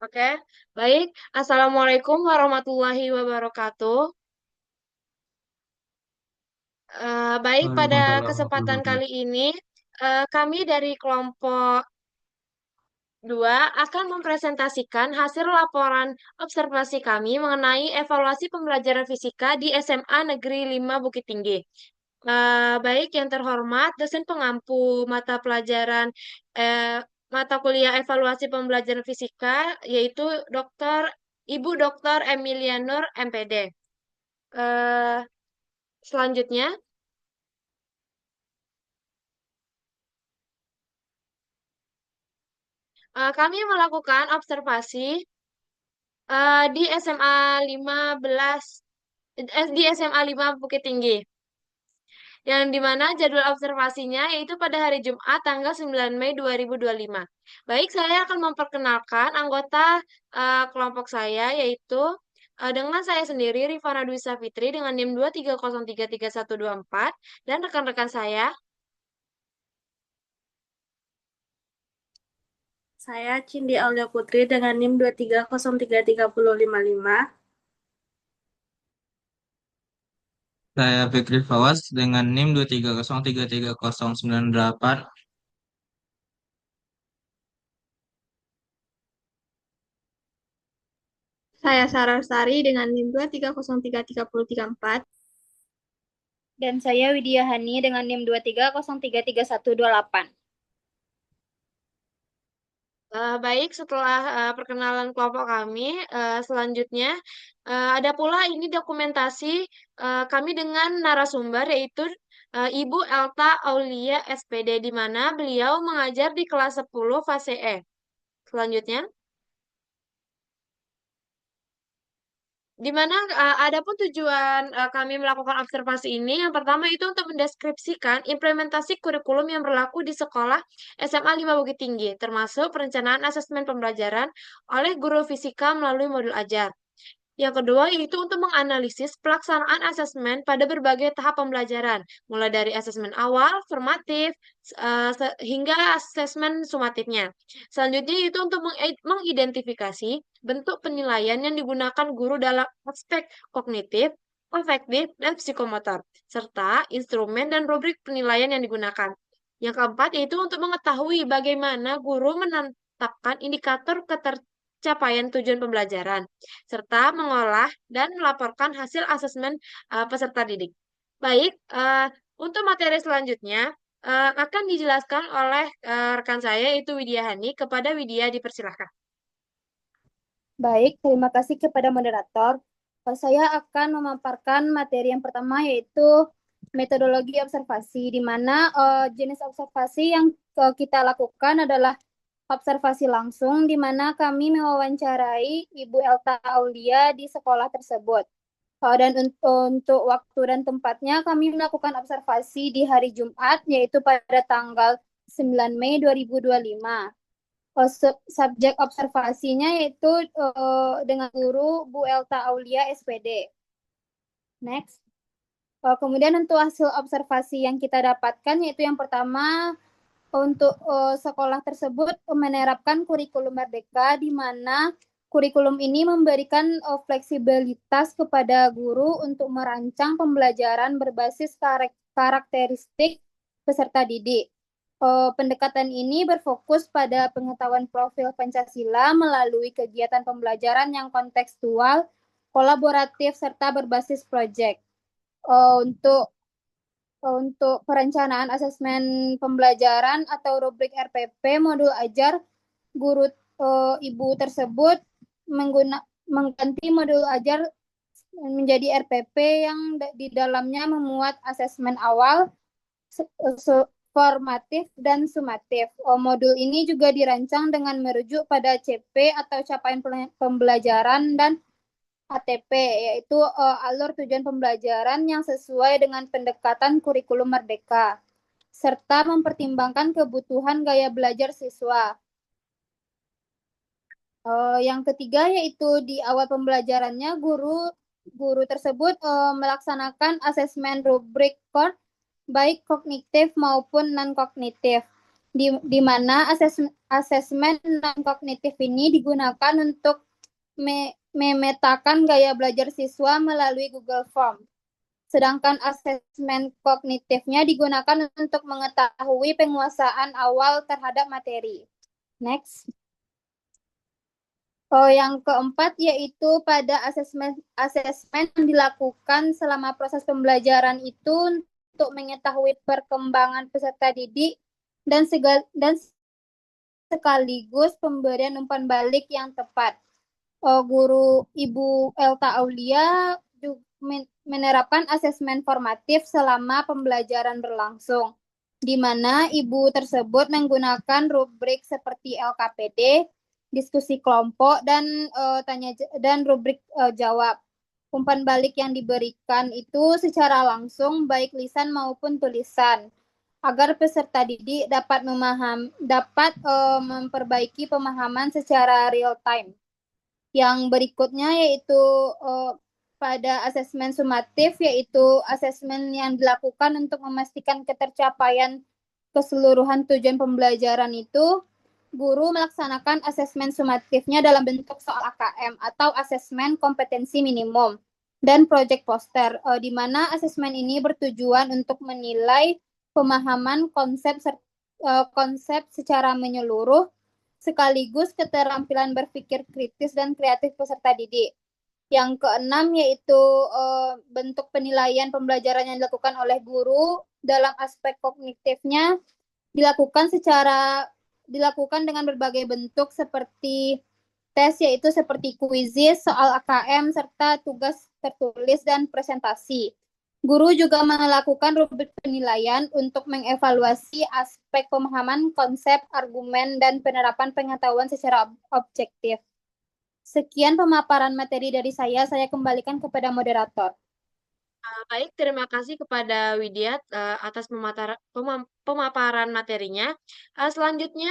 Oke, baik. Assalamualaikum warahmatullahi wabarakatuh. Baik, pada Waalaikumsalam warahmatullahi kesempatan kali wabarakatuh. ini, kami dari kelompok 2 akan mempresentasikan hasil laporan observasi kami mengenai evaluasi pembelajaran fisika di SMA Negeri 5 Bukit Tinggi. Baik, yang terhormat, dosen pengampu mata pelajaran eh, mata kuliah evaluasi pembelajaran fisika, yaitu Dr. Ibu Dr. Emilia Nur, MPD. Eh, Selanjutnya, kami melakukan observasi di SMA 15, di SMA 5 Bukit Tinggi, yang dimana jadwal observasinya yaitu pada hari Jumat tanggal 9 Mei 2025. Baik, saya akan memperkenalkan anggota kelompok saya, yaitu dengan saya sendiri, Rifana Dwi Safitri, dengan NIM 230333124, dan rekan-rekan saya. Saya Cindi Aulia Putri dengan NIM 230333055. Saya Fikri Fawas dengan NIM 230333098. Saya Sarah Sari dengan NIM 2303334. Dan saya Widya Hani dengan NIM 230333128. Baik, setelah perkenalan kelompok kami, selanjutnya ada pula ini dokumentasi kami dengan narasumber, yaitu Ibu Elta Aulia SPD, di mana beliau mengajar di kelas 10 fase E. Selanjutnya, di mana adapun tujuan kami melakukan observasi ini, yang pertama itu untuk mendeskripsikan implementasi kurikulum yang berlaku di sekolah SMA 5 Bukit Tinggi, termasuk perencanaan asesmen pembelajaran oleh guru fisika melalui modul ajar. Yang kedua, yaitu untuk menganalisis pelaksanaan asesmen pada berbagai tahap pembelajaran, mulai dari asesmen awal, formatif, hingga asesmen sumatifnya. Selanjutnya, itu untuk mengidentifikasi bentuk penilaian yang digunakan guru dalam aspek kognitif, afektif, dan psikomotor, serta instrumen dan rubrik penilaian yang digunakan. Yang keempat, yaitu untuk mengetahui bagaimana guru menetapkan indikator capaian tujuan pembelajaran, serta mengolah dan melaporkan hasil asesmen peserta didik. Baik, untuk materi selanjutnya akan dijelaskan oleh rekan saya, yaitu Widya Hani. Kepada Widya, dipersilahkan. Baik, terima kasih kepada moderator. Saya akan memaparkan materi yang pertama yaitu metodologi observasi, di mana jenis observasi yang kita lakukan adalah observasi langsung, di mana kami mewawancarai Ibu Elta Aulia di sekolah tersebut. Dan untuk waktu dan tempatnya kami melakukan observasi di hari Jumat, yaitu pada tanggal 9 Mei 2025. Subjek observasinya yaitu dengan guru Bu Elta Aulia SPD. Next. Kemudian untuk hasil observasi yang kita dapatkan yaitu yang pertama, untuk sekolah tersebut menerapkan kurikulum Merdeka, di mana kurikulum ini memberikan fleksibilitas kepada guru untuk merancang pembelajaran berbasis karakteristik peserta didik. Pendekatan ini berfokus pada pengetahuan profil Pancasila melalui kegiatan pembelajaran yang kontekstual, kolaboratif, serta berbasis proyek. Untuk perencanaan asesmen pembelajaran atau rubrik RPP modul ajar, guru ibu tersebut mengganti modul ajar menjadi RPP yang di dalamnya memuat asesmen awal, formatif, dan sumatif. Modul ini juga dirancang dengan merujuk pada CP atau capaian pembelajaran dan ATP, yaitu alur tujuan pembelajaran yang sesuai dengan pendekatan kurikulum Merdeka, serta mempertimbangkan kebutuhan gaya belajar siswa. Yang ketiga yaitu di awal pembelajarannya guru tersebut melaksanakan asesmen rubrik baik kognitif maupun non-kognitif, di mana asesmen non-kognitif ini digunakan untuk memetakan gaya belajar siswa melalui Google Form. Sedangkan asesmen kognitifnya digunakan untuk mengetahui penguasaan awal terhadap materi. Next. Yang keempat yaitu pada asesmen yang dilakukan selama proses pembelajaran itu untuk mengetahui perkembangan peserta didik dan sekaligus pemberian umpan balik yang tepat. Guru Ibu Elta Aulia juga menerapkan asesmen formatif selama pembelajaran berlangsung, di mana ibu tersebut menggunakan rubrik seperti LKPD, diskusi kelompok, dan rubrik jawab. Umpan balik yang diberikan itu secara langsung baik lisan maupun tulisan, agar peserta didik dapat memperbaiki pemahaman secara real time. Yang berikutnya yaitu pada asesmen sumatif, yaitu asesmen yang dilakukan untuk memastikan ketercapaian keseluruhan tujuan pembelajaran itu, guru melaksanakan asesmen sumatifnya dalam bentuk soal AKM atau asesmen kompetensi minimum dan proyek poster, di mana asesmen ini bertujuan untuk menilai pemahaman konsep secara menyeluruh, sekaligus keterampilan berpikir kritis dan kreatif peserta didik. Yang keenam yaitu bentuk penilaian pembelajaran yang dilakukan oleh guru dalam aspek kognitifnya dilakukan dengan berbagai bentuk seperti tes, yaitu seperti kuisis, soal AKM, serta tugas tertulis dan presentasi. Guru juga melakukan rubrik penilaian untuk mengevaluasi aspek pemahaman konsep, argumen, dan penerapan pengetahuan secara objektif. Sekian pemaparan materi dari saya kembalikan kepada moderator. Baik, terima kasih kepada Widya atas pemaparan materinya. Selanjutnya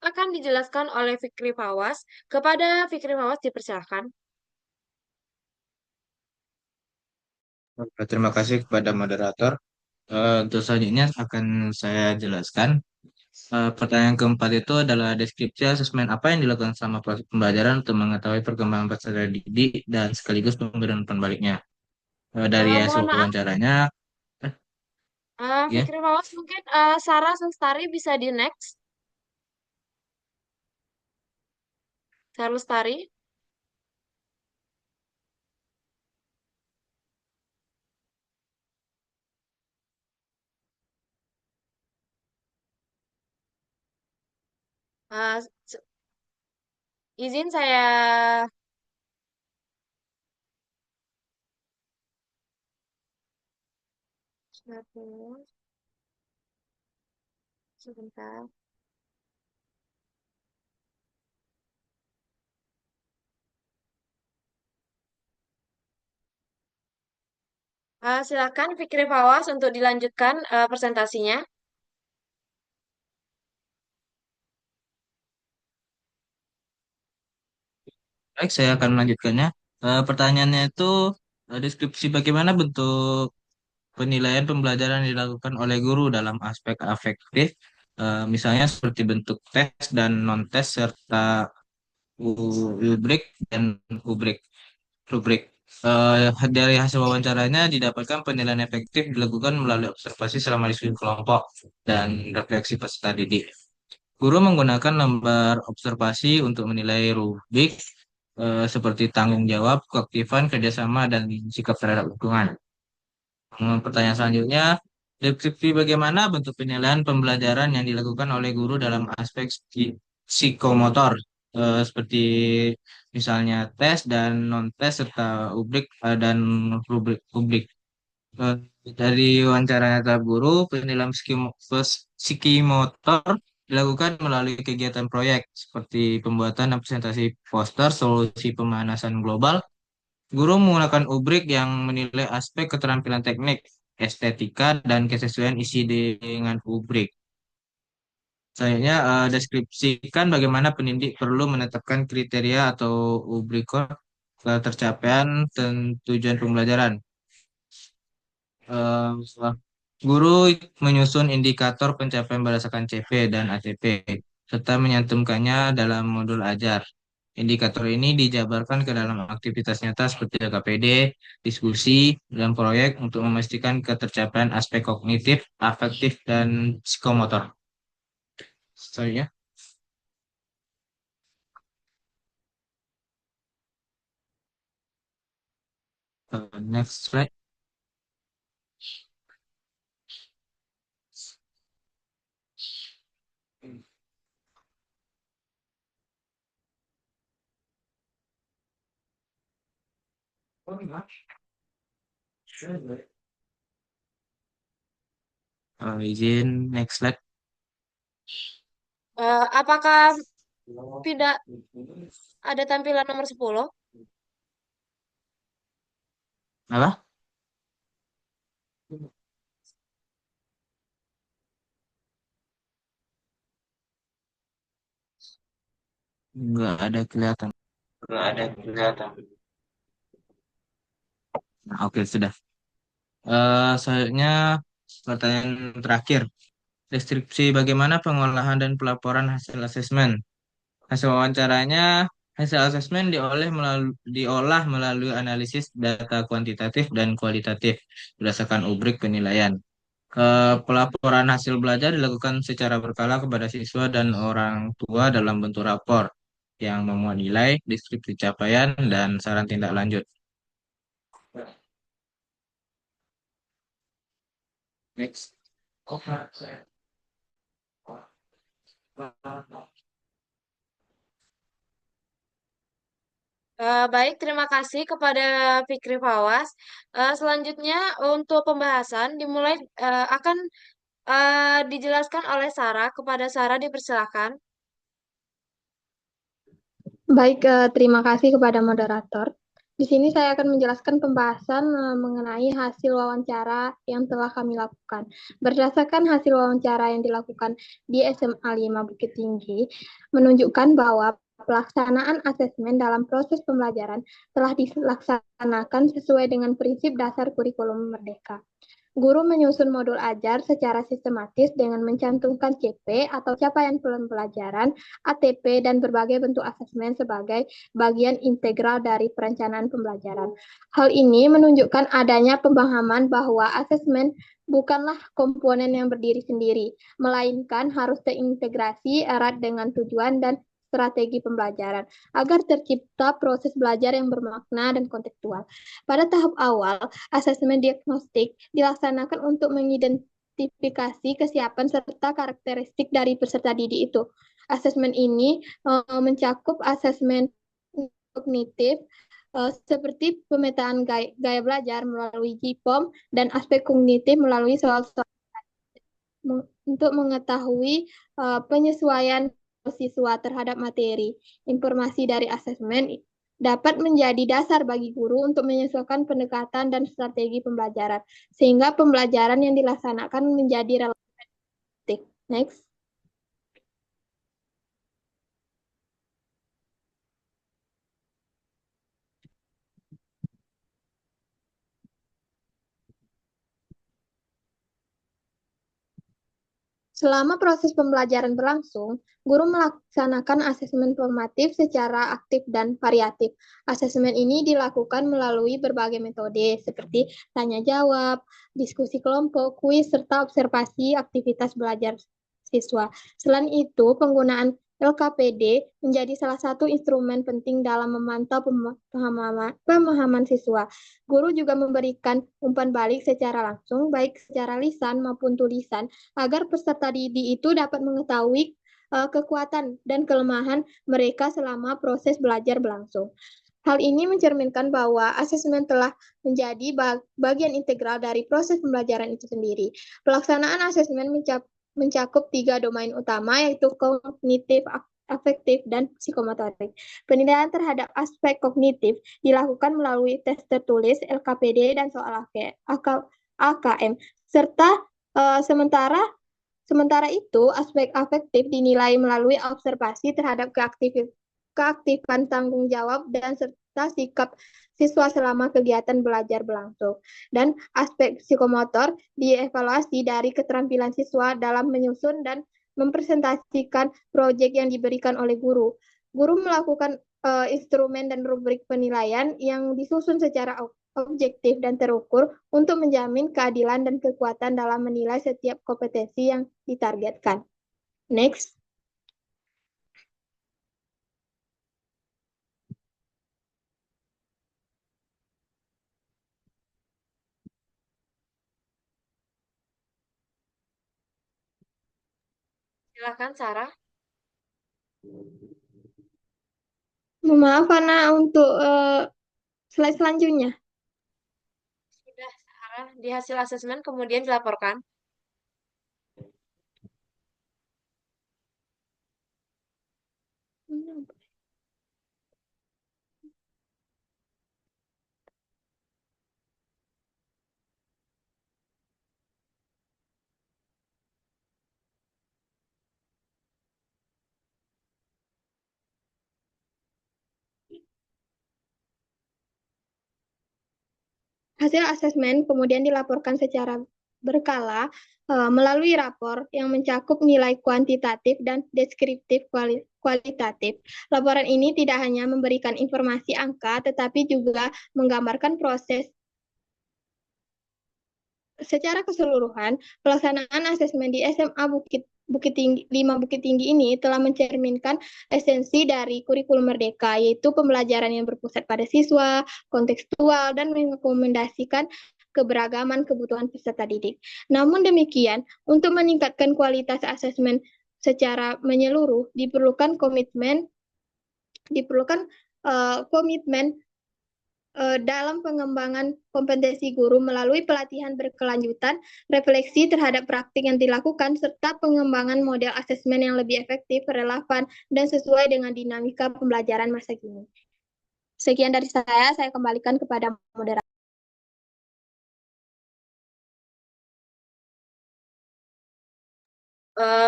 akan dijelaskan oleh Fikri Fawaz. Kepada Fikri Fawaz dipersilakan. Terima kasih kepada moderator. Untuk selanjutnya akan saya jelaskan. Pertanyaan keempat itu adalah deskripsi asesmen apa yang dilakukan selama proses pembelajaran untuk mengetahui perkembangan peserta didik dan sekaligus pemberian umpan baliknya. Dari hasil Mohon maaf, wawancaranya, ya, Fikri Fawaz mungkin Sarah Lestari bisa di next. Sarah Lestari. Uh, izin saya sebentar. Silakan Fikri Fawaz untuk dilanjutkan presentasinya. baik, saya akan melanjutkannya. Pertanyaannya itu deskripsi bagaimana bentuk penilaian pembelajaran yang dilakukan oleh guru dalam aspek afektif, misalnya seperti bentuk tes dan non-tes serta rubrik dan rubrik. rubrik. Dari hasil wawancaranya didapatkan penilaian efektif dilakukan melalui observasi selama diskusi kelompok dan refleksi peserta didik. Guru menggunakan lembar observasi untuk menilai rubrik seperti tanggung jawab, keaktifan, kerjasama, dan sikap terhadap lingkungan. Pertanyaan selanjutnya, deskripsi bagaimana bentuk penilaian pembelajaran yang dilakukan oleh guru dalam aspek psikomotor, seperti misalnya tes dan non-tes serta rubrik. Eh, dari wawancara tahap guru, penilaian psikomotor dilakukan melalui kegiatan proyek seperti pembuatan dan presentasi poster, solusi pemanasan global. Guru menggunakan rubrik yang menilai aspek keterampilan teknik, estetika, dan kesesuaian isi dengan rubrik. Selanjutnya, deskripsikan bagaimana pendidik perlu menetapkan kriteria atau rubrik tercapaian dan tujuan pembelajaran. Eh, Guru menyusun indikator pencapaian berdasarkan CP dan ATP. serta menyantumkannya dalam modul ajar. Indikator ini dijabarkan ke dalam aktivitas nyata seperti KPD, diskusi, dan proyek untuk memastikan ketercapaian aspek kognitif, afektif, dan psikomotor. Sorry ya. Next slide. Izin next slide. Apakah tidak ada tampilan nomor 10? Apa? Nggak ada kelihatan. Nggak ada kelihatan. Nah, oke, sudah. Selanjutnya pertanyaan terakhir. Deskripsi bagaimana pengolahan dan pelaporan hasil asesmen. Hasil wawancaranya, hasil asesmen diolah melalui analisis data kuantitatif dan kualitatif berdasarkan rubrik penilaian. Pelaporan hasil belajar dilakukan secara berkala kepada siswa dan orang tua dalam bentuk rapor yang memuat nilai, deskripsi capaian, dan saran tindak lanjut. Next. Baik, terima kasih kepada Fikri Fawaz. Selanjutnya untuk pembahasan akan dijelaskan oleh Sarah. Kepada Sarah dipersilakan. Baik, terima kasih kepada moderator. Di sini saya akan menjelaskan pembahasan mengenai hasil wawancara yang telah kami lakukan. Berdasarkan hasil wawancara yang dilakukan di SMA 5 Bukit Tinggi, menunjukkan bahwa pelaksanaan asesmen dalam proses pembelajaran telah dilaksanakan sesuai dengan prinsip dasar kurikulum Merdeka. Guru menyusun modul ajar secara sistematis dengan mencantumkan CP atau capaian pembelajaran, ATP, dan berbagai bentuk asesmen sebagai bagian integral dari perencanaan pembelajaran. Hal ini menunjukkan adanya pemahaman bahwa asesmen bukanlah komponen yang berdiri sendiri, melainkan harus terintegrasi erat dengan tujuan dan strategi pembelajaran agar tercipta proses belajar yang bermakna dan kontekstual. Pada tahap awal, asesmen diagnostik dilaksanakan untuk mengidentifikasi kesiapan serta karakteristik dari peserta didik itu. Asesmen ini mencakup asesmen kognitif seperti pemetaan gaya belajar melalui JIPOM dan aspek kognitif melalui soal-soal untuk mengetahui penyesuaian siswa terhadap materi. Informasi dari asesmen dapat menjadi dasar bagi guru untuk menyesuaikan pendekatan dan strategi pembelajaran, sehingga pembelajaran yang dilaksanakan menjadi relevan. Next. Selama proses pembelajaran berlangsung, guru melaksanakan asesmen formatif secara aktif dan variatif. Asesmen ini dilakukan melalui berbagai metode seperti tanya jawab, diskusi kelompok, kuis, serta observasi aktivitas belajar siswa. Selain itu, penggunaan LKPD menjadi salah satu instrumen penting dalam memantau pemahaman siswa. Guru juga memberikan umpan balik secara langsung, baik secara lisan maupun tulisan, agar peserta didik itu dapat mengetahui kekuatan dan kelemahan mereka selama proses belajar berlangsung. Hal ini mencerminkan bahwa asesmen telah menjadi bagian integral dari proses pembelajaran itu sendiri. Pelaksanaan asesmen mencakup 3 domain utama, yaitu kognitif, afektif, dan psikomotorik. Penilaian terhadap aspek kognitif dilakukan melalui tes tertulis, LKPD, dan soal AKM, serta Sementara itu, aspek afektif dinilai melalui observasi terhadap keaktifan tanggung jawab dan serta sikap siswa selama kegiatan belajar berlangsung. Dan aspek psikomotor dievaluasi dari keterampilan siswa dalam menyusun dan mempresentasikan proyek yang diberikan oleh guru. Guru melakukan instrumen dan rubrik penilaian yang disusun secara objektif dan terukur untuk menjamin keadilan dan kekuatan dalam menilai setiap kompetensi yang ditargetkan. Next. Silakan Sarah. Maaf, Fana, untuk slide selanjutnya. Sudah Sarah di hasil asesmen kemudian dilaporkan. Hasil asesmen kemudian dilaporkan secara berkala melalui rapor yang mencakup nilai kuantitatif dan deskriptif kualitatif. Laporan ini tidak hanya memberikan informasi angka, tetapi juga menggambarkan proses secara keseluruhan. Pelaksanaan asesmen di SMA Bukit Tinggi 5 Bukit Tinggi ini telah mencerminkan esensi dari kurikulum Merdeka, yaitu pembelajaran yang berpusat pada siswa, kontekstual, dan mengakomodasikan keberagaman kebutuhan peserta didik. Namun demikian, untuk meningkatkan kualitas asesmen secara menyeluruh, diperlukan komitmen dalam pengembangan kompetensi guru melalui pelatihan berkelanjutan, refleksi terhadap praktik yang dilakukan, serta pengembangan model asesmen yang lebih efektif, relevan, dan sesuai dengan dinamika pembelajaran masa kini. Sekian dari saya kembalikan kepada moderator.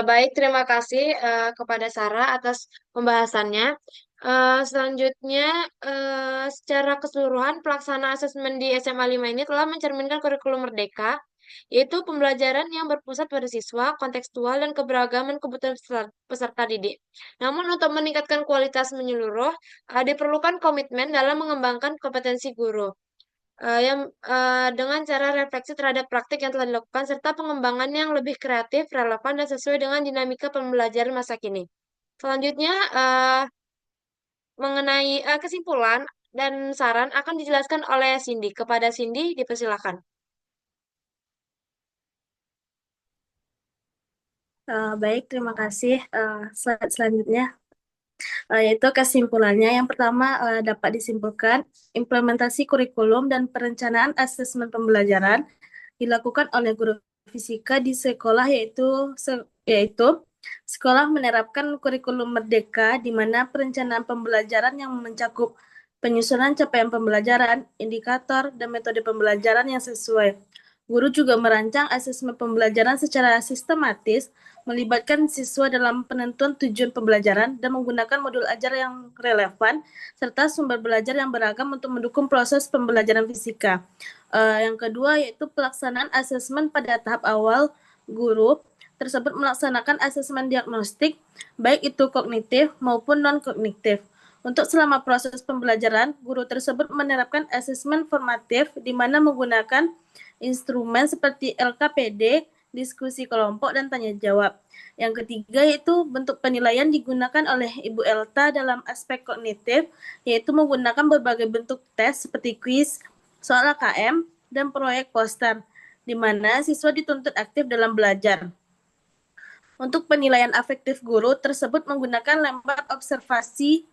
Baik, terima kasih kepada Sarah atas pembahasannya. Selanjutnya, secara keseluruhan pelaksanaan asesmen di SMA 5 ini telah mencerminkan kurikulum Merdeka, yaitu pembelajaran yang berpusat pada siswa, kontekstual, dan keberagaman kebutuhan peserta didik. Namun, untuk meningkatkan kualitas menyeluruh, diperlukan komitmen dalam mengembangkan kompetensi guru yang dengan cara refleksi terhadap praktik yang telah dilakukan serta pengembangan yang lebih kreatif, relevan, dan sesuai dengan dinamika pembelajaran masa kini. Selanjutnya, mengenai kesimpulan dan saran akan dijelaskan oleh Cindy. Kepada Cindy, dipersilakan. Baik, terima kasih. Slide selanjutnya, yaitu kesimpulannya. Yang pertama, dapat disimpulkan implementasi kurikulum dan perencanaan asesmen pembelajaran dilakukan oleh guru fisika di sekolah, yaitu sekolah menerapkan kurikulum Merdeka, di mana perencanaan pembelajaran yang mencakup penyusunan capaian pembelajaran, indikator, dan metode pembelajaran yang sesuai. Guru juga merancang asesmen pembelajaran secara sistematis, melibatkan siswa dalam penentuan tujuan pembelajaran dan menggunakan modul ajar yang relevan, serta sumber belajar yang beragam untuk mendukung proses pembelajaran fisika. Yang kedua yaitu pelaksanaan asesmen pada tahap awal. Guru tersebut melaksanakan asesmen diagnostik, baik itu kognitif maupun non-kognitif. Untuk selama proses pembelajaran, guru tersebut menerapkan asesmen formatif di mana menggunakan instrumen seperti LKPD, diskusi kelompok, dan tanya jawab. Yang ketiga yaitu bentuk penilaian digunakan oleh Ibu Elta dalam aspek kognitif, yaitu menggunakan berbagai bentuk tes seperti kuis, soal AKM, dan proyek poster, di mana siswa dituntut aktif dalam belajar. Untuk penilaian afektif guru tersebut menggunakan lembar observasi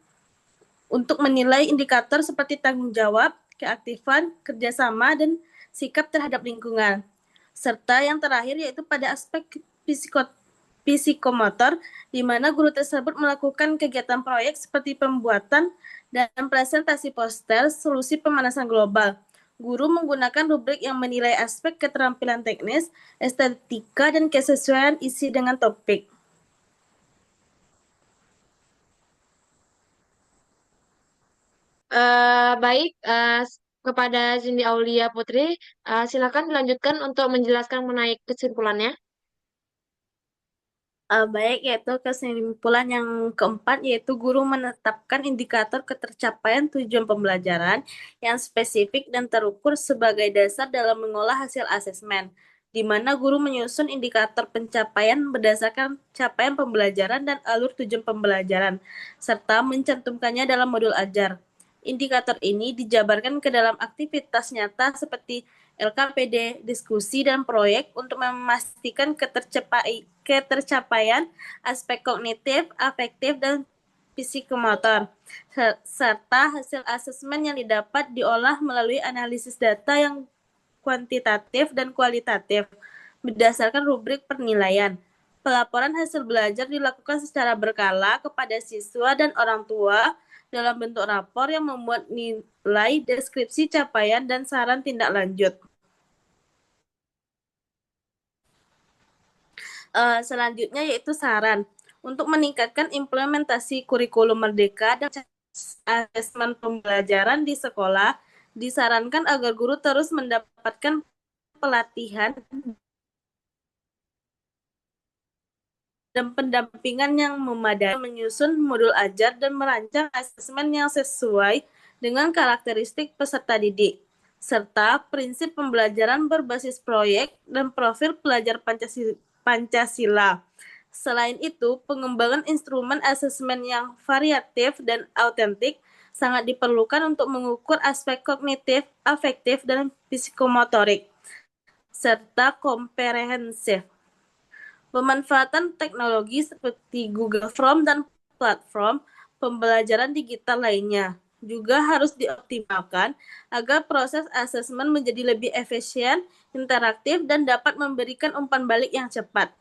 untuk menilai indikator seperti tanggung jawab, keaktifan, kerjasama, dan sikap terhadap lingkungan. Serta yang terakhir yaitu pada aspek psikomotor, di mana guru tersebut melakukan kegiatan proyek seperti pembuatan dan presentasi poster solusi pemanasan global. Guru menggunakan rubrik yang menilai aspek keterampilan teknis, estetika, dan kesesuaian isi dengan topik. Baik, kepada Cindy Aulia Putri, silakan dilanjutkan untuk menjelaskan mengenai kesimpulannya. Baik, yaitu kesimpulan yang keempat, yaitu guru menetapkan indikator ketercapaian tujuan pembelajaran yang spesifik dan terukur sebagai dasar dalam mengolah hasil asesmen, di mana guru menyusun indikator pencapaian berdasarkan capaian pembelajaran dan alur tujuan pembelajaran, serta mencantumkannya dalam modul ajar. Indikator ini dijabarkan ke dalam aktivitas nyata seperti LKPD, diskusi, dan proyek untuk memastikan ketercapaian aspek kognitif, afektif, dan psikomotor, serta hasil asesmen yang didapat diolah melalui analisis data yang kuantitatif dan kualitatif berdasarkan rubrik penilaian. Pelaporan hasil belajar dilakukan secara berkala kepada siswa dan orang tua dalam bentuk rapor yang memuat nilai, deskripsi capaian, dan saran tindak lanjut. Selanjutnya yaitu saran. Untuk meningkatkan implementasi kurikulum merdeka dan asesmen pembelajaran di sekolah, disarankan agar guru terus mendapatkan pelatihan dan pendampingan yang memadai, menyusun modul ajar dan merancang asesmen yang sesuai dengan karakteristik peserta didik, serta prinsip pembelajaran berbasis proyek dan profil pelajar Pancasila. Selain itu, pengembangan instrumen asesmen yang variatif dan autentik sangat diperlukan untuk mengukur aspek kognitif, afektif, dan psikomotorik, serta komprehensif. Pemanfaatan teknologi seperti Google Form dan platform pembelajaran digital lainnya juga harus dioptimalkan agar proses asesmen menjadi lebih efisien, interaktif, dan dapat memberikan umpan balik yang cepat.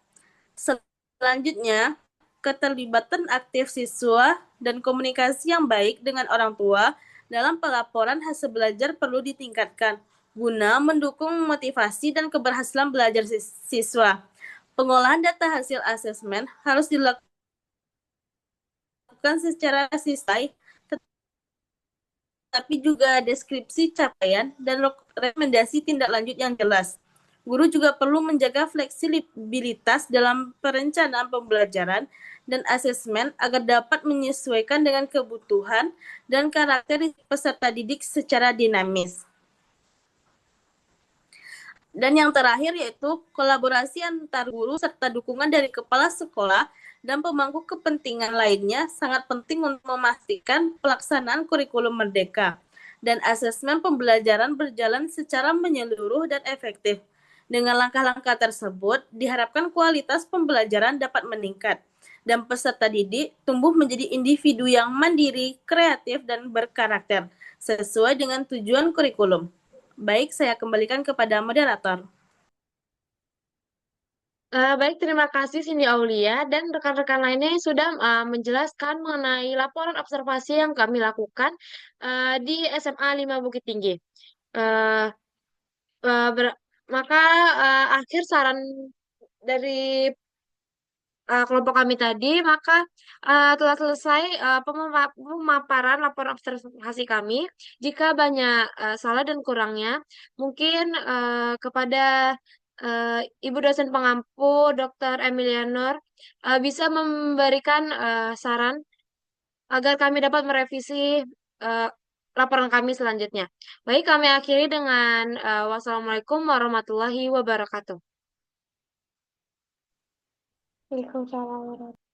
Selanjutnya, keterlibatan aktif siswa dan komunikasi yang baik dengan orang tua dalam pelaporan hasil belajar perlu ditingkatkan guna mendukung motivasi dan keberhasilan belajar siswa. Pengolahan data hasil asesmen harus dilakukan secara sistematis, tapi juga deskripsi capaian dan rekomendasi tindak lanjut yang jelas. Guru juga perlu menjaga fleksibilitas dalam perencanaan pembelajaran dan asesmen agar dapat menyesuaikan dengan kebutuhan dan karakter peserta didik secara dinamis. Dan yang terakhir yaitu kolaborasi antar guru serta dukungan dari kepala sekolah dan pemangku kepentingan lainnya sangat penting untuk memastikan pelaksanaan kurikulum merdeka dan asesmen pembelajaran berjalan secara menyeluruh dan efektif. Dengan langkah-langkah tersebut, diharapkan kualitas pembelajaran dapat meningkat dan peserta didik tumbuh menjadi individu yang mandiri, kreatif, dan berkarakter sesuai dengan tujuan kurikulum. Baik, saya kembalikan kepada moderator. Baik, terima kasih Cindy Aulia dan rekan-rekan lainnya yang sudah menjelaskan mengenai laporan observasi yang kami lakukan di SMA 5 Bukit Tinggi. Uh, uh, ber- Maka akhir saran dari kelompok kami tadi, maka telah selesai pemaparan laporan observasi kami. Jika banyak salah dan kurangnya, mungkin kepada Ibu dosen pengampu, Dr. Emilianor, bisa memberikan saran agar kami dapat merevisi uh, laporan kami selanjutnya. Baik, kami akhiri dengan wassalamualaikum warahmatullahi wabarakatuh. Waalaikumsalam warahmatullahi